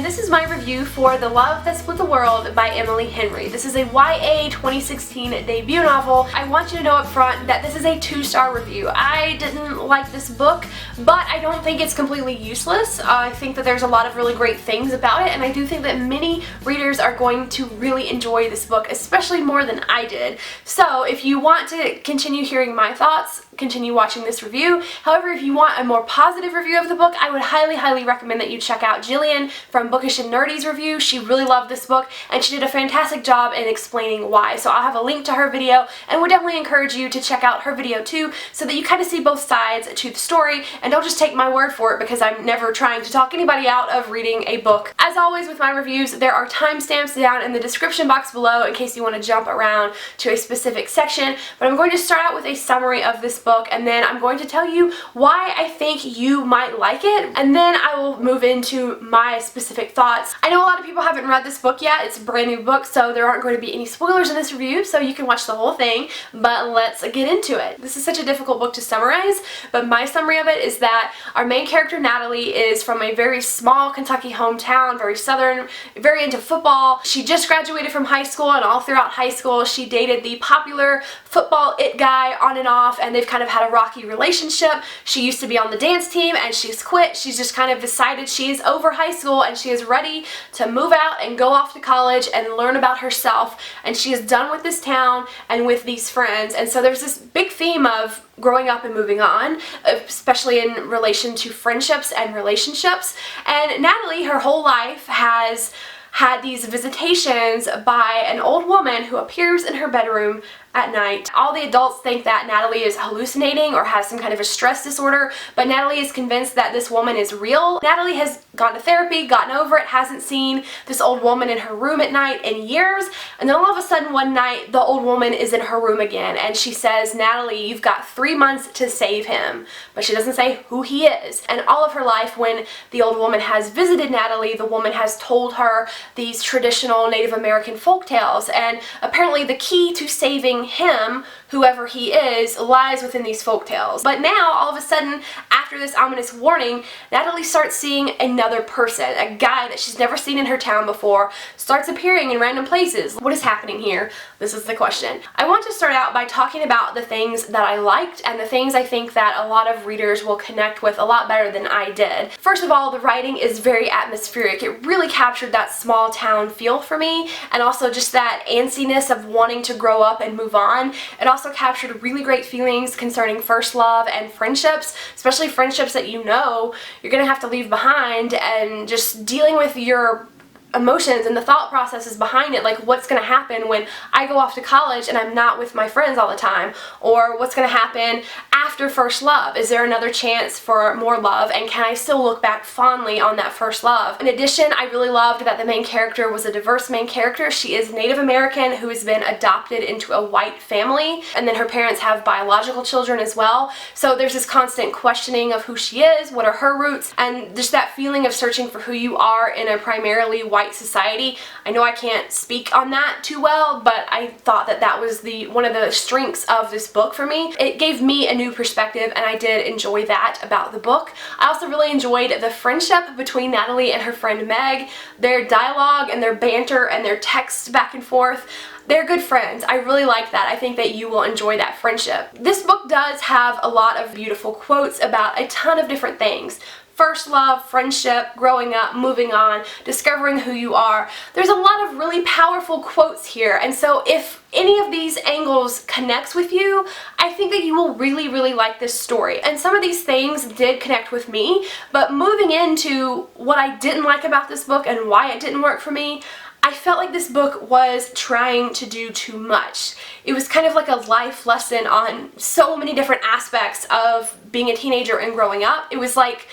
and this is my review for The Love That Split the World by Emily Henry. This is a YA 2016 debut novel. I want you to know up front that this is a 2-star review. I didn't like this book, but I don't think it's completely useless. I think that there's a lot of really great things about it, and I do think that many readers are going to really enjoy this book, especially more than I did. So if you want to continue hearing my thoughts, continue watching this review. However, if you want a more positive review of the book, I would highly recommend that you check out Jillian from Bookish and Nerdy's review. She really loved this book, and she did a fantastic job in explaining why. So I'll have a link to her video, and would definitely encourage you to check out her video too, so that you kind of see both sides to the story, and don't just take my word for it, because I'm never trying to talk anybody out of reading a book. As always with my reviews, there are timestamps down in the description box below in case you want to jump around to a specific section, but I'm going to start out with a summary of this book, and then I'm going to tell you why I think you might like it, and then I will move into my specific thoughts. I know a lot of people haven't read this book yet. It's a brand new book, so there aren't going to be any spoilers in this review, so you can watch the whole thing, but let's get into it. This is such a difficult book to summarize, but my summary of it is that our main character Natalie is from a very small Kentucky hometown, very southern, very into football. She just graduated from high school, and all throughout high school she dated the popular football it guy on and off, and they've kind of had a rocky relationship. She used to be on the dance team and she's quit. She's just kind of decided she's over high school and she is ready to move out and go off to college and learn about herself, and she is done with this town and with these friends. And so there's this big theme of growing up and moving on, especially in relation to friendships and relationships. And Natalie, her whole life, has had these visitations by an old woman who appears in her bedroom at night. All the adults think that Natalie is hallucinating or has some kind of a stress disorder, but Natalie is convinced that this woman is real. Natalie has gone to therapy, gotten over it, hasn't seen this old woman in her room at night in years, and then all of a sudden one night the old woman is in her room again, and she says, "Natalie, you've got 3 months to save him," but she doesn't say who he is. And all of her life, when the old woman has visited Natalie, the woman has told her these traditional Native American folk tales, and apparently the key to saving him, whoever he is, lies within these folk tales. But now, all of a sudden, after this ominous warning, Natalie starts seeing another person, a guy that she's never seen in her town before, starts appearing in random places. What is happening here? This is the question. I want to start out by talking about the things that I liked and the things I think that a lot of readers will connect with a lot better than I did. First of all, the writing is very atmospheric. It really captured that small town feel for me, and also just that antsiness of wanting to grow up and move on. It also captured really great feelings concerning first love and friendships, especially friendships that you know you're gonna have to leave behind, and just dealing with your emotions and the thought processes behind it, like what's going to happen when I go off to college and I'm not with my friends all the time, or what's going to happen after first love. Is there another chance for more love, and can I still look back fondly on that first love? In addition, I really loved that the main character was a diverse main character. She is Native American who has been adopted into a white family, and then her parents have biological children as well. So there's this constant questioning of who she is, what are her roots, and just that feeling of searching for who you are in a primarily white society. I know I can't speak on that too well, but I thought that that was one of the strengths of this book for me. It gave me a new perspective, and I did enjoy that about the book. I also really enjoyed the friendship between Natalie and her friend Meg, their dialogue and their banter and their texts back and forth. They're good friends. I really like that. I think that you will enjoy that friendship. This book does have a lot of beautiful quotes about a ton of different things. First love, friendship, growing up, moving on, discovering who you are. There's a lot of really powerful quotes here, and so if any of these angles connects with you, I think that you will really like this story. And some of these things did connect with me, but moving into what I didn't like about this book and why it didn't work for me, I felt like this book was trying to do too much. It was kind of like a life lesson on so many different aspects of being a teenager and growing up. It was like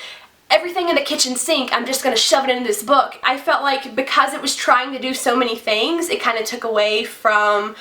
everything in the kitchen sink, I'm just going to shove it into this book. I felt like because it was trying to do so many things, it kind of took away from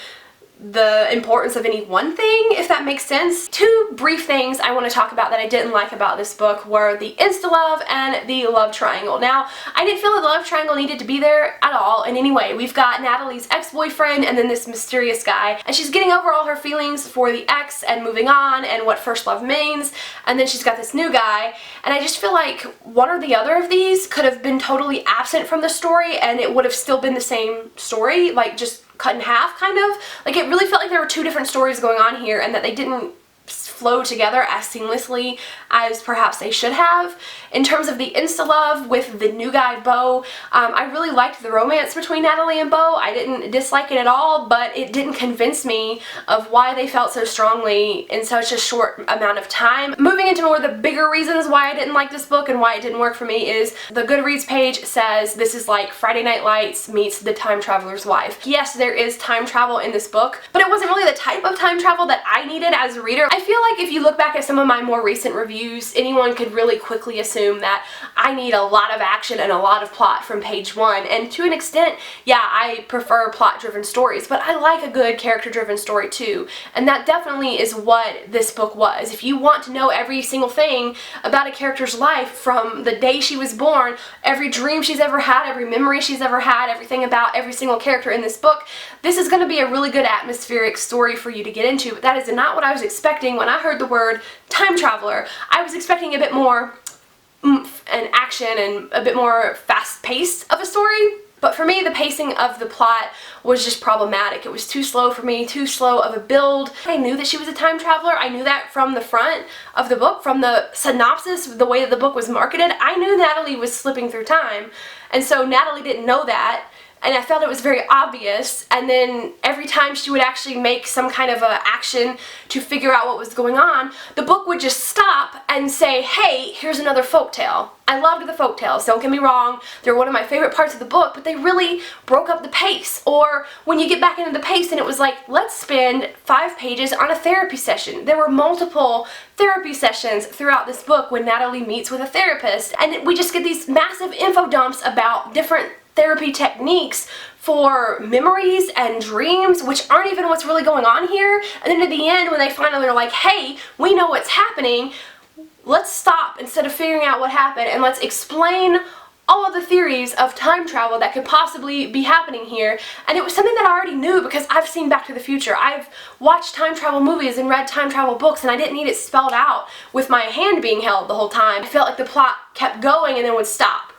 the importance of any one thing, if that makes sense. Two brief things I want to talk about that I didn't like about this book were the insta-love and the love triangle. Now, I didn't feel that the love triangle needed to be there at all in any way. We've got Natalie's ex-boyfriend and then this mysterious guy, and she's getting over all her feelings for the ex and moving on and what first love means, and then she's got this new guy, and I just feel like one or the other of these could have been totally absent from the story and it would have still been the same story, like just cut in half, kind of. Like, it really felt like there were two different stories going on here and that they didn't flow together as seamlessly as perhaps they should have. In terms of the insta-love with the new guy, Beau, I really liked the romance between Natalie and Beau. I didn't dislike it at all, but it didn't convince me of why they felt so strongly in such a short amount of time. Moving into more of the bigger reasons why I didn't like this book and why it didn't work for me is the Goodreads page says this is like Friday Night Lights meets The Time Traveler's Wife. Yes, there is time travel in this book, but it wasn't really the type of time travel that I needed as a reader. I feel like if you look back at some of my more recent reviews, anyone could really quickly assume that I need a lot of action and a lot of plot from page one, and to an extent, yeah, I prefer plot-driven stories, but I like a good character-driven story too, and that definitely is what this book was. If you want to know every single thing about a character's life from the day she was born, every dream she's ever had, every memory she's ever had, everything about every single character in this book, this is going to be a really good atmospheric story for you to get into, but that is not what I was expecting when I heard the word time traveler. I was expecting a bit more oomph and action and a bit more fast-paced of a story. But for me, the pacing of the plot was just problematic. It was too slow for me, too slow of a build. I knew that she was a time traveler. I knew that from the front of the book, from the synopsis, the way that the book was marketed. I knew Natalie was slipping through time, and so Natalie didn't know that. And I felt it was very obvious, and then every time she would actually make some kind of a action to figure out what was going on, the book would just stop and say, hey, here's another folktale. I loved the folktales, don't get me wrong, they're one of my favorite parts of the book, but they really broke up the pace. Or when you get back into the pace and it was like, let's spend 5 pages on a therapy session. There were multiple therapy sessions throughout this book when Natalie meets with a therapist, and we just get these massive info dumps about different therapy techniques for memories and dreams, which aren't even what's really going on here. And then at the end, when they finally are like, hey, we know what's happening, let's stop instead of figuring out what happened and let's explain all of the theories of time travel that could possibly be happening here. And it was something that I already knew because I've seen Back to the Future. I've watched time travel movies and read time travel books, and I didn't need it spelled out with my hand being held the whole time. I felt like the plot kept going and then would stop.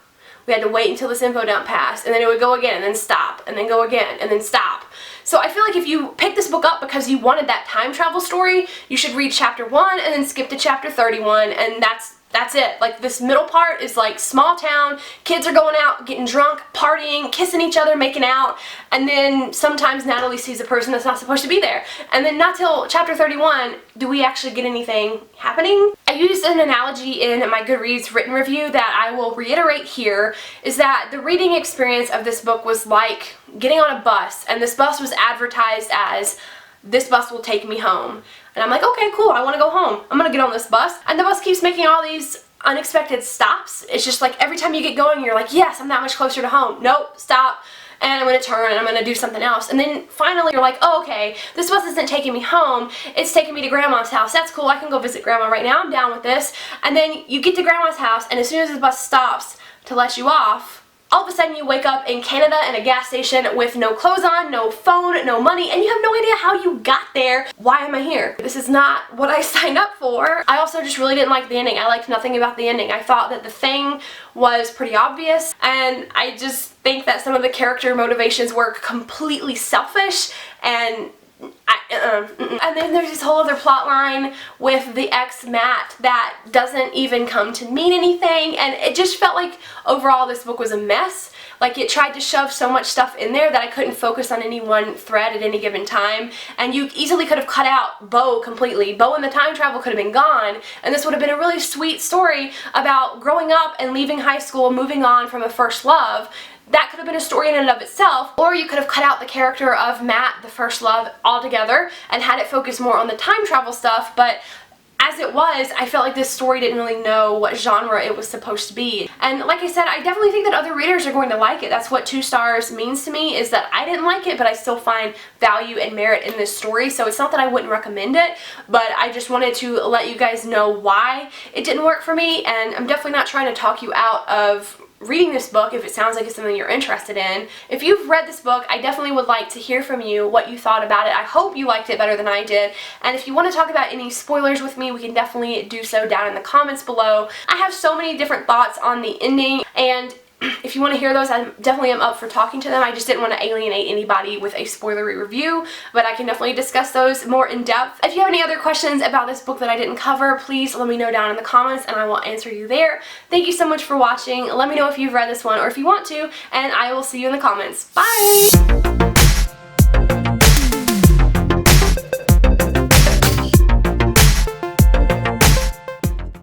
We had to wait until this info dump passed, and then it would go again, and then stop, and then go again, and then stop. So I feel like if you pick this book up because you wanted that time travel story, you should read chapter 1 and then skip to chapter 31, and that's it. Like, this middle part is like small town, kids are going out, getting drunk, partying, kissing each other, making out, and then sometimes Natalie sees a person that's not supposed to be there. And then not till chapter 31 do we actually get anything happening. I used an analogy in my Goodreads written review that I will reiterate here, is that the reading experience of this book was like getting on a bus, and this bus was advertised as, this bus will take me home. And I'm like, okay, cool, I want to go home. I'm going to get on this bus. And the bus keeps making all these unexpected stops. It's just like every time you get going, you're like, yes, I'm that much closer to home. Nope, stop. And I'm going to turn and I'm going to do something else. And then finally you're like, oh, okay, this bus isn't taking me home. It's taking me to Grandma's house. That's cool. I can go visit Grandma right now. I'm down with this. And then you get to Grandma's house, and as soon as the bus stops to let you off, all of a sudden you wake up in Canada in a gas station with no clothes on, no phone, no money, and you have no idea how you got there. Why am I here? This is not what I signed up for. I also just really didn't like the ending. I liked nothing about the ending. I thought that the thing was pretty obvious, and I just think that some of the character motivations were completely selfish, and and then there's this whole other plot line with the ex Matt that doesn't even come to mean anything, and it just felt like overall this book was a mess. Like, it tried to shove so much stuff in there that I couldn't focus on any one thread at any given time, and you easily could have cut out Beau completely. Beau and the time travel could have been gone, and this would have been a really sweet story about growing up and leaving high school, moving on from a first love. That could have been a story in and of itself, or you could have cut out the character of Matt, the first love, altogether and had it focus more on the time travel stuff, but as it was, I felt like this story didn't really know what genre it was supposed to be. And like I said, I definitely think that other readers are going to like it. That's what 2 stars means to me, is that I didn't like it, but I still find value and merit in this story. So it's not that I wouldn't recommend it, but I just wanted to let you guys know why it didn't work for me, and I'm definitely not trying to talk you out of reading this book if it sounds like it's something you're interested in. If you've read this book, I definitely would like to hear from you what you thought about it. I hope you liked it better than I did, and if you want to talk about any spoilers with me, we can definitely do so down in the comments below. I have so many different thoughts on the ending, and if you want to hear those, I definitely am up for talking to them. I just didn't want to alienate anybody with a spoilery review, but I can definitely discuss those more in depth. If you have any other questions about this book that I didn't cover, please let me know down in the comments and I will answer you there. Thank you so much for watching. Let me know if you've read this one or if you want to, and I will see you in the comments. Bye!